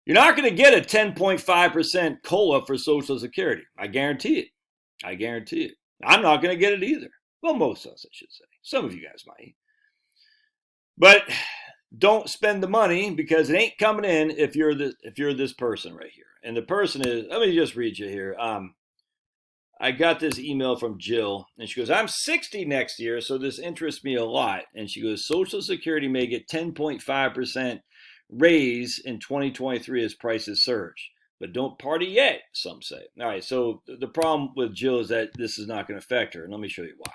You're not going to get a 10.5% COLA for Social Security. I guarantee it. I guarantee it. I'm not going to get it either. Well, most of us, I should say. Some of you guys might. But don't spend the money because it ain't coming in if you're this person right here. And the person is, let me just read you here. I got this email from Jill, and she goes, I'm 60 next year, so this interests me a lot. And she goes, Social Security may get 10.5% raise in 2023 as prices surge. But don't party yet, some say. All right, so the problem with Jill is that this is not going to affect her, and let me show you why.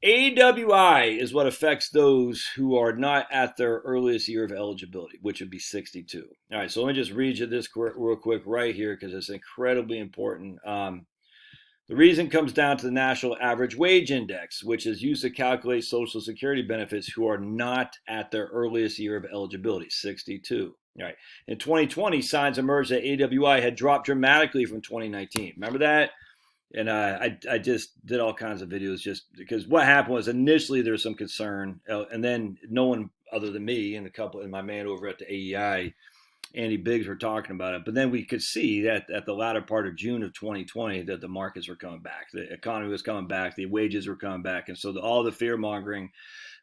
AWI is what affects those who are not at their earliest year of eligibility, which would be 62. All right, so let me just read you this real quick right here because it's incredibly important. The reason comes down to the National Average Wage Index, which is used to calculate Social Security benefits who are not at their earliest year of eligibility, 62. All right. In 2020, signs emerged that AWI had dropped dramatically from 2019. Remember that? And I just did all kinds of videos just because what happened was initially there was some concern, and then no one other than me and my man over at the AEI, Andy Biggs, were talking about it. But then we could see that at the latter part of June of 2020 that the markets were coming back, the economy was coming back, the wages were coming back, and so all the fear mongering.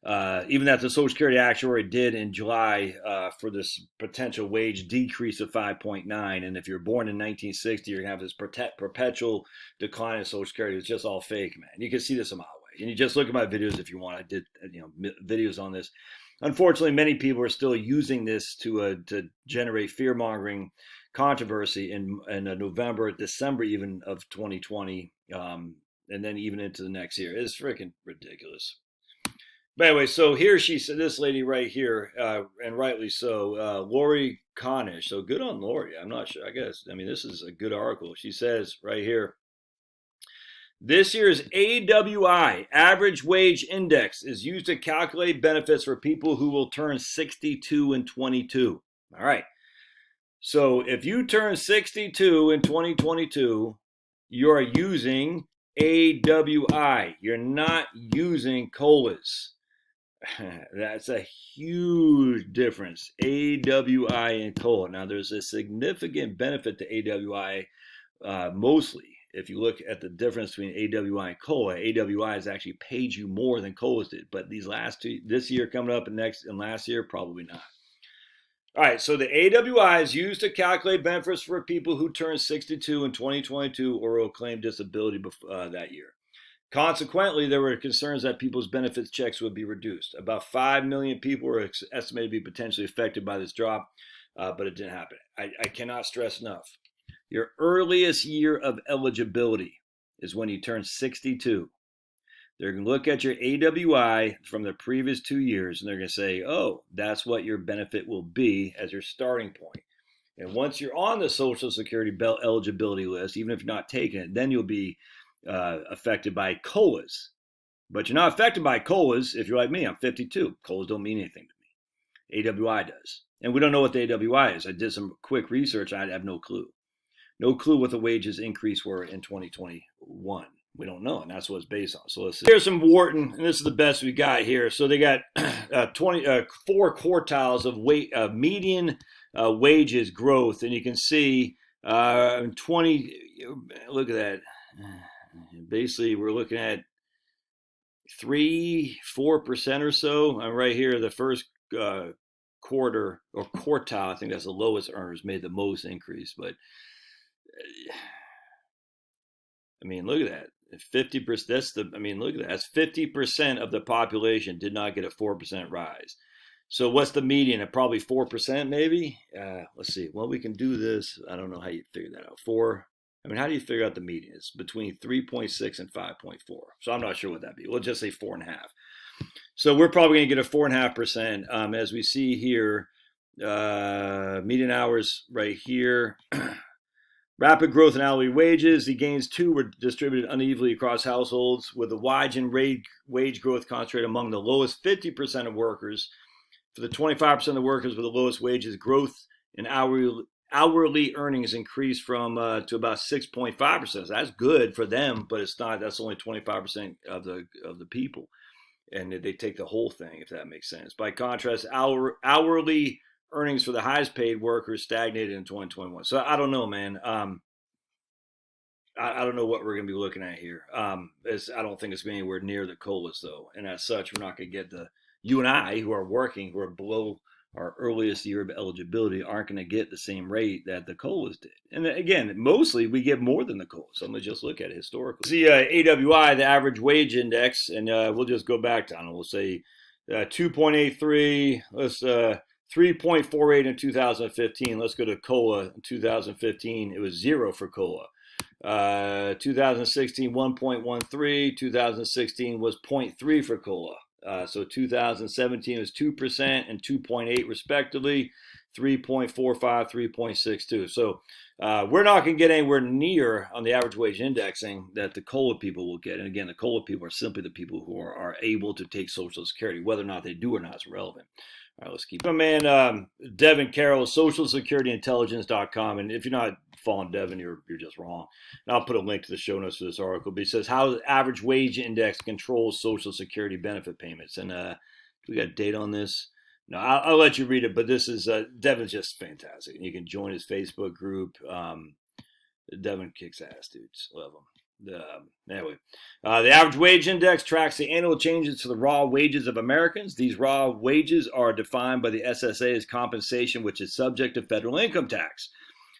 Even that the Social Security actuary did in July for this potential wage decrease of 5.9. And if you're born in 1960, you're going to have this perpetual decline in Social Security. It's just all fake, man. You can see this a mile away. And you just look at my videos if you want. I did videos on this. Unfortunately, many people are still using this to generate fear-mongering controversy in November, December even of 2020, and then even into the next year. It's freaking ridiculous. But anyway, so here she said, this lady right here, and rightly so, Lori Connish. So good on Lori. I'm not sure. I mean, this is a good article. She says right here, this year's AWI, Average Wage Index, is used to calculate benefits for people who will turn 62 in 22. All right. So if you turn 62 in 2022, you're using AWI. You're not using COLAs. That's a huge difference. AWI and COLA. Now, there's a significant benefit to AWI, mostly. If you look at the difference between AWI and COLA, AWI has actually paid you more than COLAs did. But these last two, this year coming up and last year, probably not. All right, so the AWI is used to calculate benefits for people who turn 62 in 2022 or will claim disability that year. Consequently, there were concerns that people's benefits checks would be reduced. About 5 million people were estimated to be potentially affected by this drop, but it didn't happen. I cannot stress enough. Your earliest year of eligibility is when you turn 62. They're going to look at your AWI from the previous 2 years, and they're going to say, oh, that's what your benefit will be as your starting point. And once you're on the Social Security eligibility list, even if you're not taking it, then you'll be affected by COLAs. But you're not affected by COLAs if you're like me. I'm 52. COLAs don't mean anything to me. AWI does. And we don't know what the AWI is. I did some quick research. I have no clue. No clue what the wages increase were in 2021. We don't know, and that's what it's based on. So let's see. Here's some Wharton, and this is the best we got here. So they got 4 quartiles of median wages growth, and you can see 20. Look at that. Basically, we're looking at 3-4% or so. Right here, the first quarter or quartile, I think that's the lowest earners made the most increase. But I mean, look at that. 50%. Look at that. That's 50% of the population did not get a 4% rise. So what's the median? At probably 4%, maybe. Let's see. Well, we can do this. I don't know how you figure that out. How do you figure out the median? It's between 3.6 and 5.4. So I'm not sure what that'd be. We'll just say 4.5. So we're probably going to get a 4.5%. As we see here, median hours right here. Rapid growth in hourly wages. The gains, too, were distributed unevenly across households, with the wage growth concentrated among the lowest 50% of workers. For the 25% of workers with the lowest wages, growth in hourly earnings increased from to about 6.5%. So that's good for them, but it's not. That's only 25% of the people, and they take the whole thing, if that makes sense. By contrast, hourly earnings for the highest paid workers stagnated in 2021. So I don't know, man. I don't know what we're going to be looking at here. I don't think it's going to be anywhere near the COLAs, though. And as such, we're not going to get you and I, who are working, who are below our earliest year of eligibility, aren't going to get the same rate that the COLAs did. And again, mostly we get more than the COLAs. So I'm going to just look at it historically. See AWI, the average wage index, and we'll just go back down. We'll say 2.83, let's 3.48 in 2015. Let's go to COLA in 2015. It was 0 for COLA. 2016, 1.13. 2016 was 0.3 for COLA. So 2017 was 2% and 2.8 respectively, 3.45, 3.62. So we're not going to get anywhere near on the average wage indexing that the COLA people will get. And again, the COLA people are simply the people who are able to take Social Security. Whether or not they do or not is relevant. All right, let's keep. My man, Devin Carroll, socialsecurityintelligence.com. And if you're not following Devin, you're just wrong. And I'll put a link to the show notes for this article. But he says how the average wage index controls Social Security benefit payments. And we got data on this. No, I'll let you read it. But this is Devin's just fantastic. And you can join his Facebook group. Devin kicks ass, dudes. Love him. Anyway, the average wage index tracks the annual changes to the raw wages of Americans. These raw wages are defined by the SSA as compensation, which is subject to federal income tax.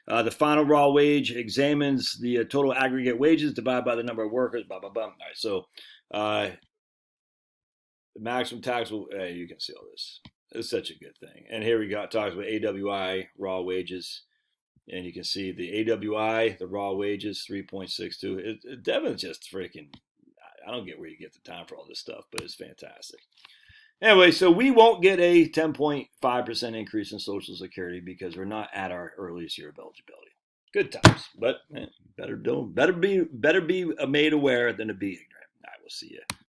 The final raw wage examines the total aggregate wages divided by the number of workers, blah, blah, blah. All right, so the maximum taxable, you can see all this. It's such a good thing. And here we got talks about AWI, raw wages. And you can see the AWI, the raw wages, 3.62. Devin's just freaking, I don't get where you get the time for all this stuff, but it's fantastic. Anyway, so we won't get a 10.5% increase in Social Security because we're not at our earliest year of eligibility. Good times, better be made aware than to be ignorant. All right, we'll see you.